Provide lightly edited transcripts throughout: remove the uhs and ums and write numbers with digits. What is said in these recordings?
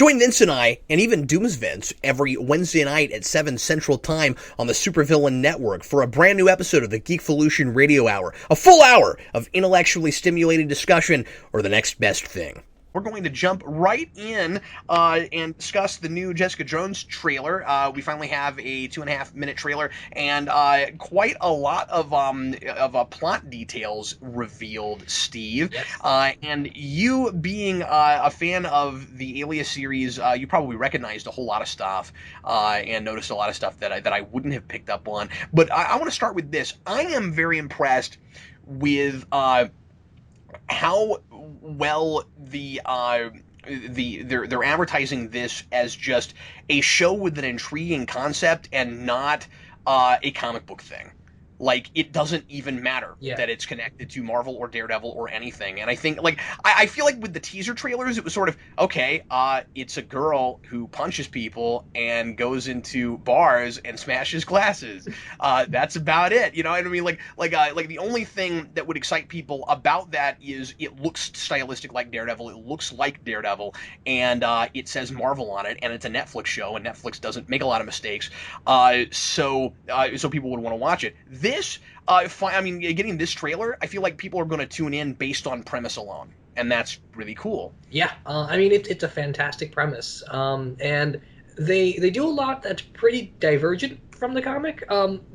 Join Vince and I, and even Dooms Vince, every Wednesday night at 7 Central Time on the Supervillain Network for a brand new episode of the Geekvolution Radio Hour. A full hour of intellectually stimulating discussion, or the next best thing. We're going to jump right in and discuss the new Jessica Jones trailer. We finally have a 2.5-minute trailer and quite a lot of plot details revealed, Steve. Yes. And you being a fan of the Alias series, you probably recognized a whole lot of stuff and noticed a lot of stuff that I wouldn't have picked up on. But I want to start with this. I am very impressed with how well they're advertising this as just a show with an intriguing concept and not a comic book thing. Like, it doesn't even matter that it's connected to Marvel or Daredevil or anything. And I think, like, I feel like with the teaser trailers, it was sort of, okay, it's a girl who punches people and goes into bars and smashes glasses. That's about it. You know what I mean? Like the only thing that would excite people about that is it looks stylistic like Daredevil. It looks like Daredevil, and it says Marvel on it, and it's a Netflix show, and Netflix doesn't make a lot of mistakes. So people would want to watch it. Getting this trailer, I feel like people are going to tune in based on premise alone, and that's really cool. Yeah, it's a fantastic premise, and they do a lot that's pretty divergent from the comic.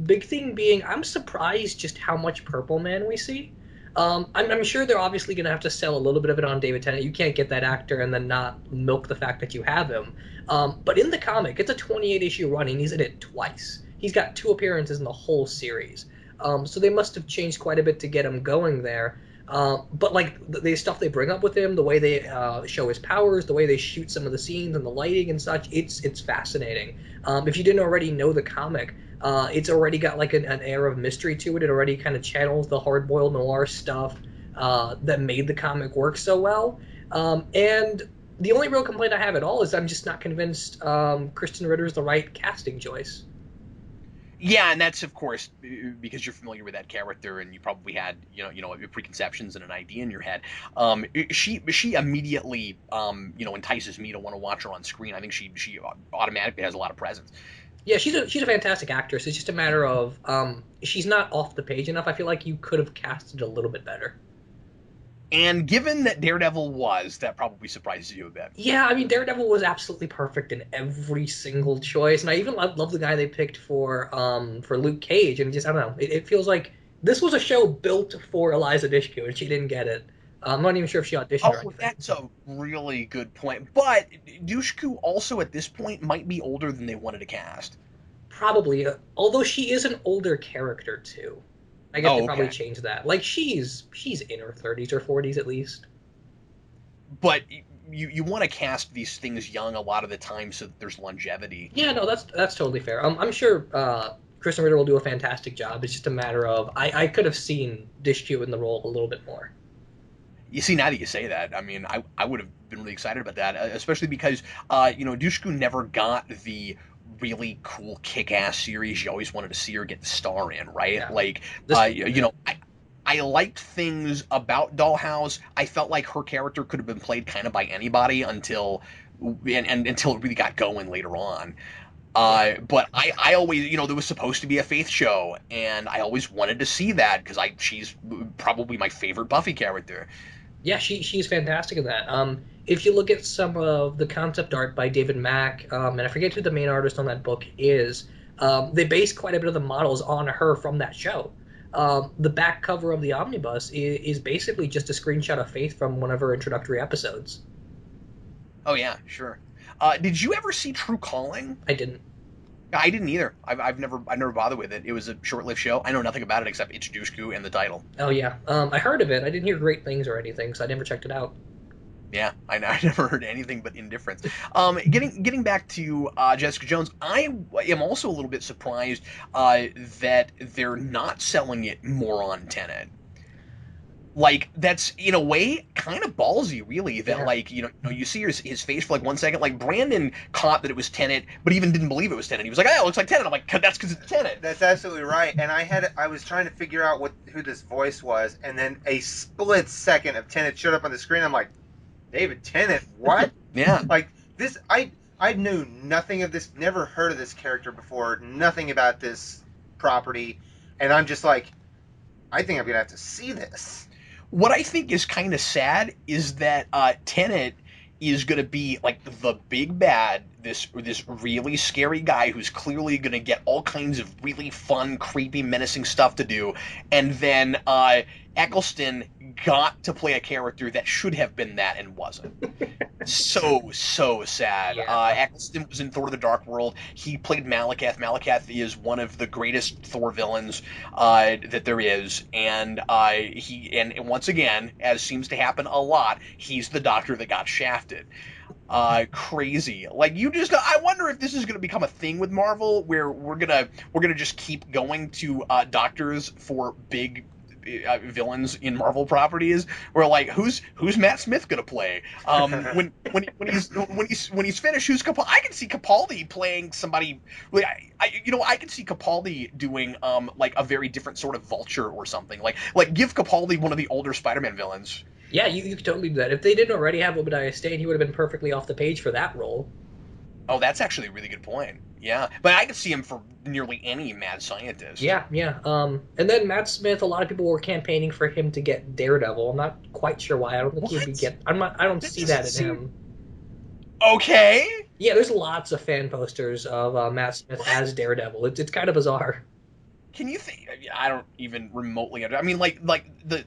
Big thing being, I'm surprised just how much Purple Man we see. I'm sure they're obviously going to have to sell a little bit of it on David Tennant. You can't get that actor and then not milk the fact that you have him. But in the comic, it's a 28-issue run, and he's in it twice. He's got 2 appearances in the whole series. So they must have changed quite a bit to get him going there. But like the stuff they bring up with him, the way they show his powers, the way they shoot some of the scenes and the lighting and such, it's fascinating. If you didn't already know the comic, it's already got like an air of mystery to it. It already kind of channels the hard-boiled noir stuff that made the comic work so well. And the only real complaint I have at all is I'm just not convinced Kristen Ritter's the right casting choice. Yeah, and that's of course because you're familiar with that character, and you probably had preconceptions and an idea in your head. She immediately entices me to want to watch her on screen. I think she automatically has a lot of presence. Yeah, she's a fantastic actress. It's just a matter of she's not off the page enough. I feel like you could have casted a little bit better. And given that Daredevil was, that probably surprises you a bit. Yeah, I mean, Daredevil was absolutely perfect in every single choice, and I even love the guy they picked for Luke Cage, and just, I don't know, it feels like this was a show built for Eliza Dushku, and she didn't get it. I'm not even sure if she auditioned or anything. That's a really good point. But Dushku also, at this point, might be older than they wanted to cast. Probably, although she is an older character, too. I guess they probably changed that. Like, she's in her 30s or 40s at least. But you want to cast these things young a lot of the time so that there's longevity. Yeah, no, that's totally fair. I'm sure Kristen Ritter will do a fantastic job. It's just a matter of I could have seen Dushku in the role a little bit more. You see, now that you say that, I mean, I would have been really excited about that, especially because Dushku never got the really cool kick-ass series you always wanted to see her get the star in, right? Yeah. Like, I liked things about Dollhouse. I felt like her character could have been played kind of by anybody until it really got going later on. But I always, there was supposed to be a Faith show, and I always wanted to see that because she's probably my favorite Buffy character. Yeah, she's fantastic in that. If you look at some of the concept art by David Mack, and I forget who the main artist on that book is, they based quite a bit of the models on her from that show. The back cover of the omnibus is basically just a screenshot of Faith from one of her introductory episodes. Oh yeah, sure. Did you ever see True Calling? I didn't. I didn't either. I've never bothered with it. It was a short-lived show. I know nothing about it except it's Dushku and the title. Oh yeah, I heard of it. I didn't hear great things or anything, so I never checked it out. Yeah, I never heard anything but indifference. Getting back to Jessica Jones, I am also a little bit surprised that they're not selling it more on Tenet. Like, that's, in a way, kind of ballsy, really, that, like, you see his face for, like, 1 second. Like, Brandon caught that it was Tenet, but even didn't believe it was Tenet. He was like, oh, it looks like Tenet. I'm like, that's because it's Tenet. That's absolutely right. And I was trying to figure out who this voice was, and then a split second of Tenet showed up on the screen. I'm like, David Tennant, what? Yeah. Like, this I knew nothing of this, never heard of this character before, nothing about this property, and I'm just like, I think I'm gonna have to see this. What I think is kind of sad is that Tenet is going to be like the big bad, this really scary guy who's clearly going to get all kinds of really fun, creepy, menacing stuff to do, and then Eccleston got to play a character that should have been that and wasn't. So sad. Yeah. Eccleston was in Thor: The Dark World. He played Malekith. Malekith is one of the greatest Thor villains that there is, and and once again, as seems to happen a lot, he's the Doctor that got shafted. Crazy. Like I wonder if this is gonna become a thing with Marvel, where we're gonna just keep going to doctors for big villains in Marvel properties. We're like, who's Matt Smith gonna play? When he's finished, who's Capaldi? I can see Capaldi playing somebody. Like, I can see Capaldi doing like a very different sort of Vulture or something. Like give Capaldi one of the older Spider-Man villains. Yeah, you could totally do that. If they didn't already have Obadiah Stane, he would have been perfectly off the page for that role. Oh, that's actually a really good point. Yeah, but I could see him for nearly any mad scientist. Yeah. And then Matt Smith, a lot of people were campaigning for him to get Daredevil. I'm not quite sure why. I don't think he would get. I don't see that in him. Okay. Yeah, there's lots of fan posters of Matt Smith as Daredevil. It's kind of bizarre. Can you think? I don't even remotely. I mean, like the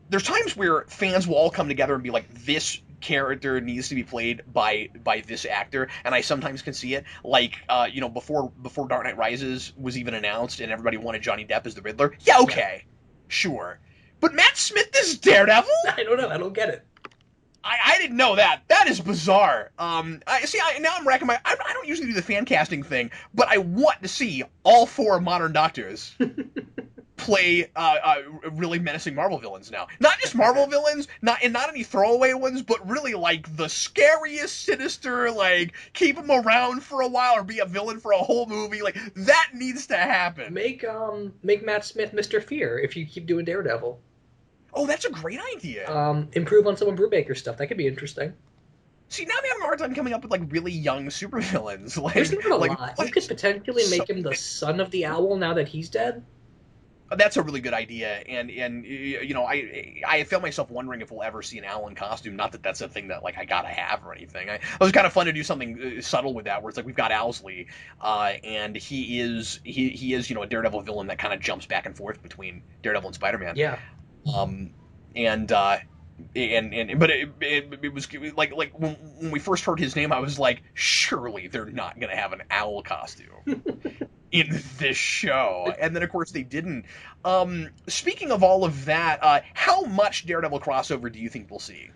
there's times where fans will all come together and be like, this character needs to be played by this actor, and I sometimes can see it. Like, before Dark Knight Rises was even announced, and everybody wanted Johnny Depp as the Riddler. Yeah, okay, sure, but Matt Smith is Daredevil. I don't know. I don't get it. I didn't know that. That is bizarre. Now I'm racking my. I don't usually do the fan casting thing, but I want to see all 4 modern Doctors play really menacing Marvel villains now. Not just Marvel villains, not any throwaway ones, but really like the scariest, sinister, like keep them around for a while or be a villain for a whole movie. Like that needs to happen. Make Matt Smith Mr. Fear if you keep doing Daredevil. Oh, that's a great idea. Improve on some of Brubaker's stuff. That could be interesting. See, now they have a hard time coming up with like really young supervillains. Like, there's not a lot. You could potentially make him the son of the Owl now that he's dead. That's a really good idea, and I felt myself wondering if we'll ever see an owl in costume. Not that that's a thing that like I gotta have or anything. It was kind of fun to do something subtle with that, where it's like we've got Owlsley, and he is a Daredevil villain that kind of jumps back and forth between Daredevil and Spider-Man. Yeah. But it was like when we first heard his name, I was like, surely they're not gonna have an owl costume in this show. And then of course they didn't. Speaking of all of that, how much Daredevil crossover do you think we'll see?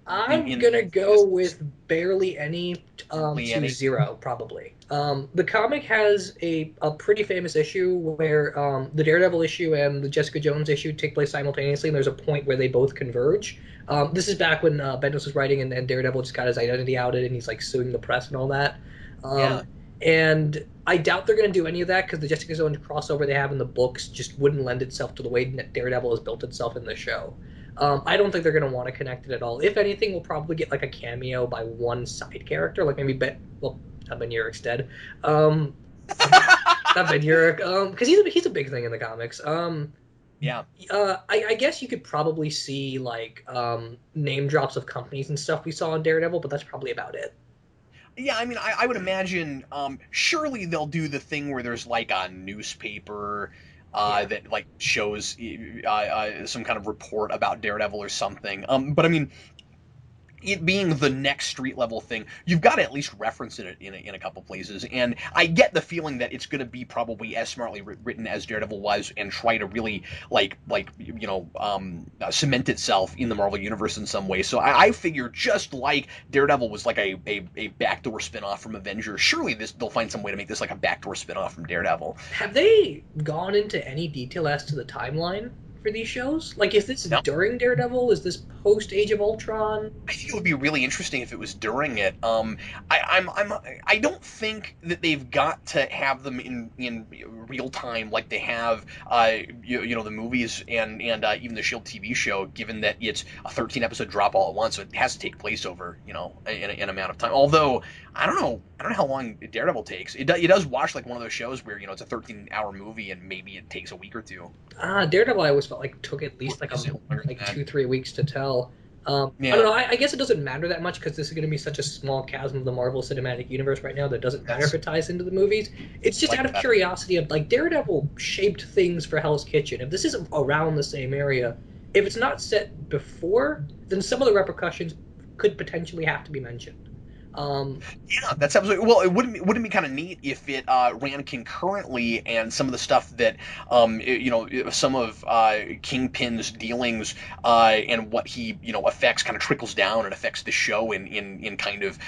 I'm gonna go with barely any to 0 probably. The comic has a pretty famous issue where the Daredevil issue and the Jessica Jones issue take place simultaneously, and there's a point where they both converge. This is back when Bendis was writing, and Daredevil just got his identity outed, and he's like suing the press and all that. And I doubt they're going to do any of that because the Jessica Jones crossover they have in the books just wouldn't lend itself to the way Daredevil has built itself in the show. I don't think they're going to want to connect it at all. If anything, we'll probably get like a cameo by one side character, like maybe not Ben Urich's dead. Not Ben Urich, because he's a big thing in the comics. I guess you could probably see like name drops of companies and stuff we saw in Daredevil, but that's probably about it. Yeah, I mean, I would imagine surely they'll do the thing where there's like a newspaper that like shows some kind of report about Daredevil or something. But I mean, it being the next street level thing, you've got to at least reference it in a couple places. And I get the feeling that it's going to be probably as smartly written as Daredevil was, and try to really cement itself in the Marvel universe in some way. So I figure just like Daredevil was like a backdoor spinoff from Avengers, surely they'll find some way to make this like a backdoor spinoff from Daredevil. Have they gone into any detail as to the timeline for these shows? Like, is this No. during Daredevil? Is this post Age of Ultron? I think it would be really interesting if it was during it. I don't think that they've got to have them in real time like they have, the movies and even the Shield TV show. Given that it's a 13 episode drop all at once, so it has to take place over an amount of time. Although I don't know how long Daredevil takes. It does watch like one of those shows where it's a 13-hour movie and maybe it takes a week or two. Daredevil, I always felt like took at least like Is it longer than like that? 2-3 weeks to tell. I Yeah. don't know. I guess it doesn't matter that much because this is going to be such a small chasm of the Marvel Cinematic Universe right now that it doesn't matter if it ties into the movies. It's just Like out of that. curiosity of like Daredevil shaped things for Hell's Kitchen. If this is around the same area, if it's not set before, then some of the repercussions could potentially have to be mentioned. Yeah, that's absolutely. Well, it wouldn't be kind of neat if it ran concurrently, and some of the stuff that some of Kingpin's dealings and what he affects kind of trickles down and affects the show in kind of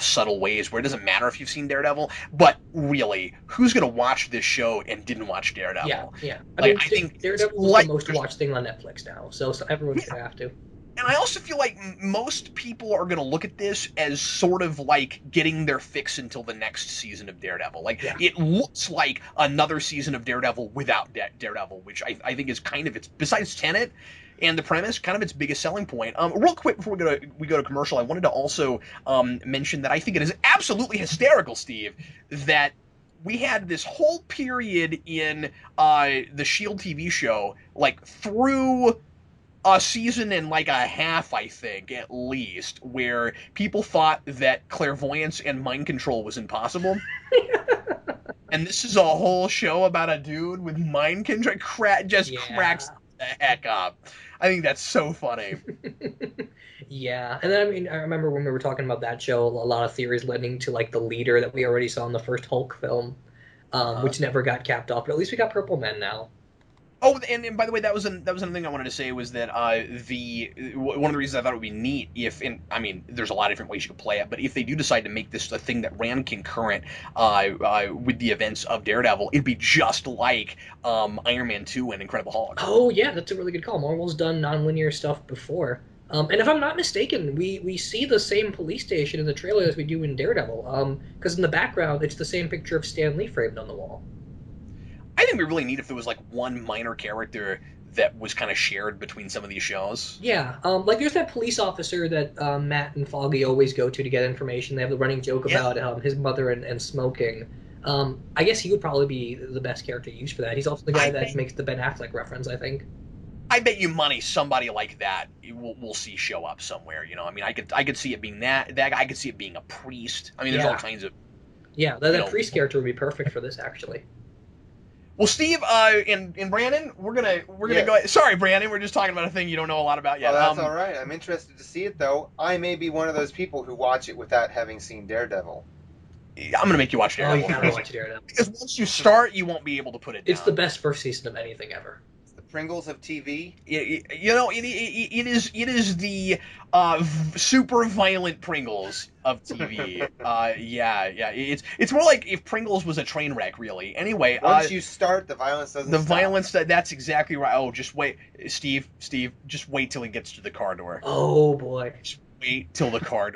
subtle ways where it doesn't matter if you've seen Daredevil, but really, who's gonna watch this show and didn't watch Daredevil? Yeah. I think Daredevil is the most watched thing on Netflix now, so everyone's gonna have to. And I also feel like most people are going to look at this as sort of like getting their fix until the next season of Daredevil. Like, It looks like another season of Daredevil without Daredevil, which I think is kind of its, besides Tenet and the premise, kind of its biggest selling point. Real quick before we go to commercial, I wanted to also mention that I think it is absolutely hysterical, Steve, that we had this whole period in the Shield TV show, like through a season and like a half, I think, at least, where people thought that clairvoyance and mind control was impossible. And this is a whole show about a dude with mind control. Cracks the heck up. I think that's so funny. Yeah, and then I remember when we were talking about that show, a lot of theories leading to like the leader that we already saw in the first Hulk film, which never got capped off. But at least we got Purple Men now. Oh, and by the way, that was another thing I wanted to say was that one of the reasons I thought it would be neat if, and I mean, there's a lot of different ways you could play it, but if they do decide to make this a thing that ran concurrent with the events of Daredevil, it'd be just like Iron Man 2 and Incredible Hulk. Oh yeah, that's a really good call. Marvel's done nonlinear stuff before. And if I'm not mistaken, we see the same police station in the trailer as we do in Daredevil. Because in the background, it's the same picture of Stan Lee framed on the wall. I think it'd be really neat if there was like one minor character that was kind of shared between some of these shows. Yeah, like there's that police officer that Matt and Foggy always go to get information. They have the running joke about his mother and smoking. I guess he would probably be the best character used for that. He's also the guy that makes the Ben Affleck reference, I think. I bet you money somebody like that we'll see show up somewhere. I mean, I could see it being that guy. I could see it being a priest. I mean, there's all kinds of. Yeah, that priest character would be perfect for this, actually. Well, Steve and Brandon, we're gonna go. Sorry, Brandon, we're just talking about a thing you don't know a lot about yet. Oh, that's all right. I'm interested to see it, though. I may be one of those people who watch it without having seen Daredevil. I'm gonna make you watch Daredevil. Oh, you gotta watch Daredevil. Because once you start, you won't be able to put it down. It's the best first season of anything ever. The Pringles of TV. It is the super violent Pringles of TV. It's more like if Pringles was a train wreck, really. Anyway, once you start, the violence doesn't. The stop. violence that's exactly right. Oh, just wait, Steve, just wait till he gets to the car door. Oh boy. Just wait till the car door.